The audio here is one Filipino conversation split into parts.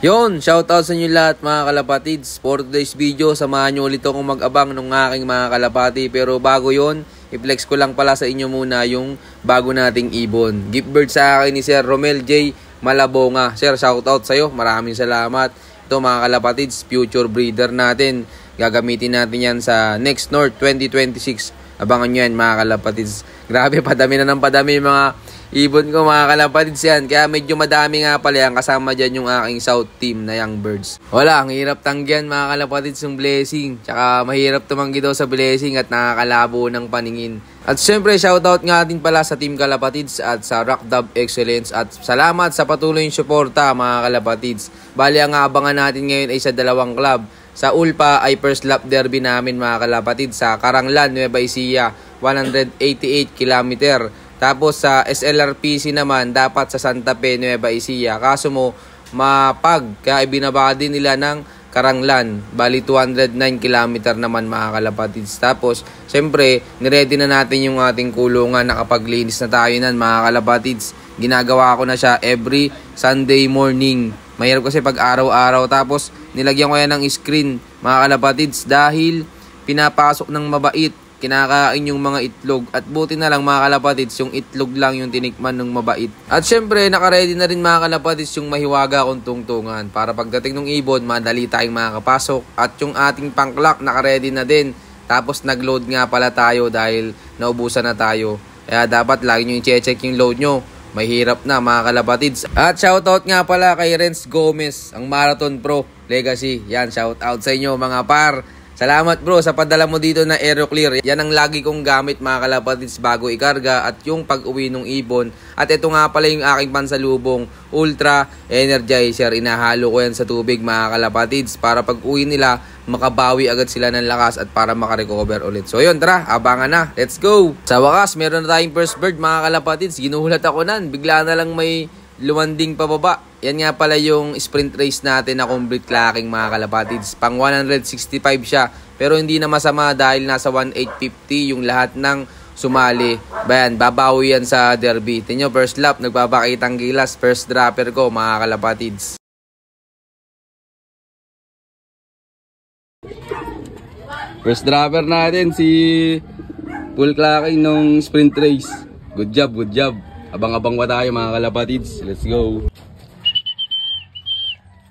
Yon, shoutout sa inyo lahat mga kalapatids. For today's video, samahan nyo ulit akong mag-abang ng aking mga kalapati. Pero bago yon, i-flex ko lang pala sa inyo muna yung bago nating ibon. Gift bird sa akin ni Sir Romel J. Malabonga. Sir, shoutout sa'yo. Maraming salamat. Ito mga kalapatids, future breeder natin. Gagamitin natin yan sa Next North 2026. Abangan nyo yan mga kalapatids. Grabe, padami na ng padami mga ibon ko mga kalapatids yan. Kaya medyo madami nga pala yan. Kasama dyan yung aking South team na Young Birds. Wala, ang hirap tanggihan mga kalapatids yung blessing. Tsaka mahirap tumanggi daw sa blessing at nakakalabo ng paningin. At syempre shoutout nga din pala sa Team Kalapatids at sa Rock Dub Excellence. At salamat sa patuloy yung suporta mga kalapatids. Bali ang abangan natin ngayon ay sa dalawang club. Sa Ulpa ay first lap derby namin mga kalapatids sa Caranglan, Nueva Ecija, 188 km. Tapos sa SLRPC naman, dapat sa Santa Fe, Nueva Ecija. Kaso mo, mapag. Kaya ibinaba din nila ng Caranglan. Bali 209 km naman mga kalapatids. Tapos, siyempre, niready na natin yung ating kulungan. Nakapaglinis na tayo nan mga kalapatids. Ginagawa ko na siya every Sunday morning. Mahirap kasi pag araw-araw. Tapos, nilagyan ko yan ng screen mga kalapatids. Dahil pinapasok ng mabait. Kinakain yung mga itlog. At buti na lang mga kalapatids, yung itlog lang yung tinikman ng mabait. At syempre, nakaredy na rin mga kalapatids yung mahiwaga kong tungtungan. Para pagdating ng ibon, madali tayong makakapasok. At yung ating pangklak, nakaredy na din. Tapos nagload nga pala tayo dahil naubusan na tayo. Kaya dapat lagi nyo i-check yung load nyo. Mahirap na mga kalapatids. At shoutout nga pala kay Renz Gomez, ang Marathon Pro Legacy. Yan, shoutout sa inyo mga par. Salamat bro sa padala mo dito na AeroClear. Yan ang lagi kong gamit mga kalapatids bago ikarga at yung pag-uwi ng ibon. At ito nga pala yung aking pansalubong Ultra Energizer. Inahalo ko yan sa tubig mga kalapatids para pag-uwi nila makabawi agad sila ng lakas at para makarecover ulit. So yun, tara, abangan na. Let's go! Sa wakas, meron na tayong first bird mga kalapatids. Ginuhulat ako nan. Bigla na lang may luwanding pababa. Yan nga pala yung sprint race natin na complete clacking mga kalapatids. Pang 165 siya. Pero hindi na masama dahil nasa 1850 yung lahat ng sumali. Bayan, babawi yan sa derby. Tingnan nyo, first lap, nagpapakitang gilas. First dropper ko mga kalapatids. First dropper natin si full clacking nung sprint race. Good job, good job. Abang-abang pa tayo mga kalapatids. Let's go.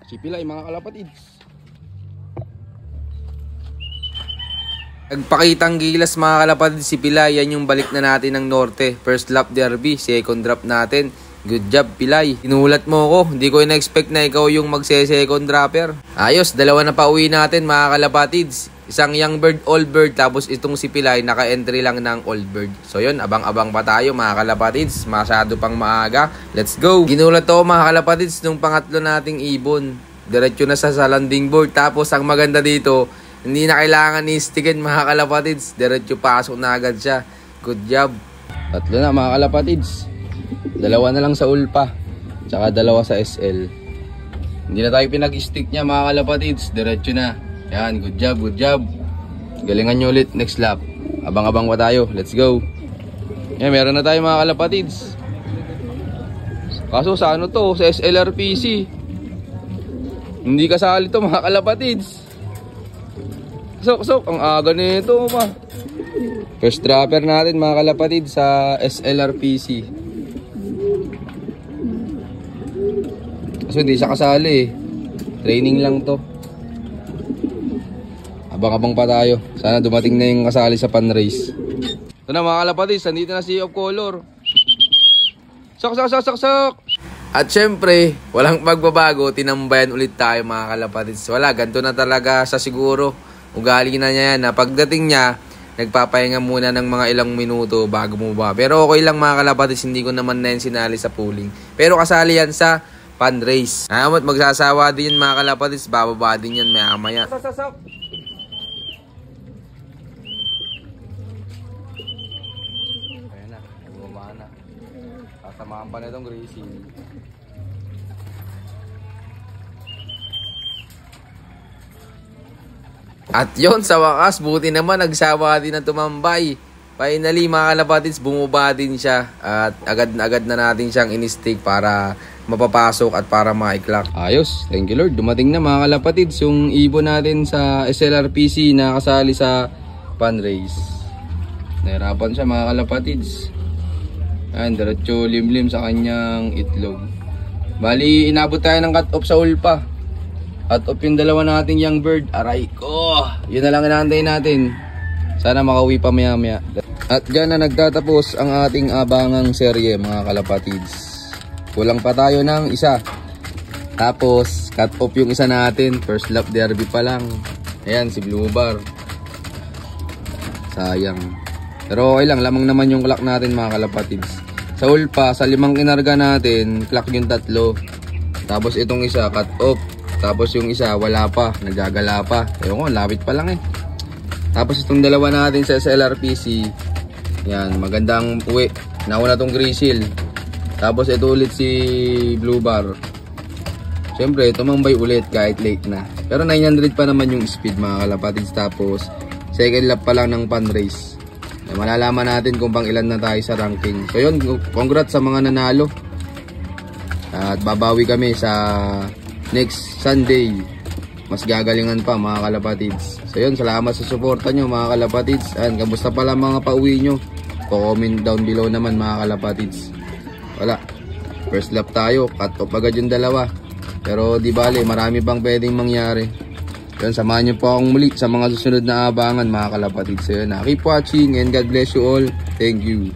Si Pilay mga kalapatids. Nagpakitang gilas mga kalapatids si Pilay. Yan yung balik na natin ng Norte. First lap derby. Second drop natin. Good job Pilay. Inulat mo ko. Hindi ko in-expect na ikaw yung magse-second dropper. Ayos. Dalawa na pa uwi natin mga kalapatids. Isang young bird, old bird, tapos itong si Pilay, naka-entry lang ng old bird. So yun, abang-abang pa tayo mga kalapatids. Masyado pang maaga. Let's go! Ginulat ako mga kalapatids nung pangatlo nating ibon. Diretso na sa landing board. Tapos ang maganda dito, hindi na kailangan i-stickin mga kalapatids. Diretso pasok na agad siya. Good job! Tatlo na mga kalapatids. Dalawa na lang sa Ulpa. Tsaka dalawa sa SL. Hindi na tayo pinag-stick niya mga kalapatids. Diretso na. Yan, good job, good job. Galingan nyo ulit next lap. Abang-abang pa tayo. Let's go. Yan, meron na tayo mga kalapatids. Kaso sa ano to? Sa SLRPC. Hindi kasali to mga kalapatids. Sok, ang aga nito ma. First dropper natin mga kalapatids sa SLRPC. Kaso hindi siya kasali eh. Training lang to. Abang-abang pa tayo. Sana dumating na yung kasali sa pan race. Ito na mga kalapatids, nandito na si Of Color. Sok. At syempre, walang pagbabago, tinambayan ulit tayo mga kalapatids. Wala, ganito na talaga sa siguro. Ugali na niya yan na pagdating niya, nagpapahinga muna ng mga ilang minuto bago bumaba. Pero okay lang mga kalapatids, hindi ko naman na yan sinali sa pooling. Pero kasali yan sa pan race. Amat magsasawa din yan mga kalapatids, bababa din yan maya-maya. Sok. Samahan pa na itong grazing. At yon sa wakas, buti naman nagsawa din na tumambay. Finally mga kalapatids, bumaba din siya. At agad na natin siyang in-stick para mapapasok at para ma-clock. Ayos, thank you Lord. Dumating na mga kalapatids yung ibon natin sa SLRPC na kasali sa fan race. Nahirapan siya mga kalapatids. Ayan, diretso limlim sa kanyang itlog. Bali, inabot tayo ng cut-off sa ulpa. Cut-off yung dalawa nating young bird. Aray ko! Yun na lang inaantay natin. Sana makauwi pa maya-maya. At dyan na nagtatapos ang ating abangang serye mga kalapatids. Kulang pa tayo ng isa. Tapos, cut-off yung isa natin. First lap derby pa lang. Ayan, si Blue Bar. Sayang. Pero okay lang, lamang naman yung clock natin mga kalapatids. Sa ulpa, sa 5 kinarga natin, clock yung 3. Tapos itong isa, cut-off. Tapos yung isa, wala pa, nagagala pa. Ewan ko, lapit pa lang eh. Tapos itong dalawa natin sa SLRPC. Yan, magandang uwi. Nauna tong grizzle. Tapos ito ulit si Blue Bar. Siyempre, tumambay ulit kahit late na. Pero 900 pa naman yung speed mga kalapatids. Tapos, second lap pa lang ng fan race. Malalaman natin kung pang ilan na tayo sa ranking. So yun, congrats sa mga nanalo. At babawi kami sa next Sunday. Mas gagalingan pa mga kalapatids. So yun, salamat sa suporta nyo mga kalapatids. And kamusta pala mga pauwi nyo? Comment down below naman mga kalapatids. Wala, first lap tayo, cut off agad yung dalawa. Pero di bale, marami pang pwedeng mangyari. Yun, samahan nyo po akong muli sa mga susunod na abangan mga kalapatids. So yun, keep watching and God bless you all. Thank you.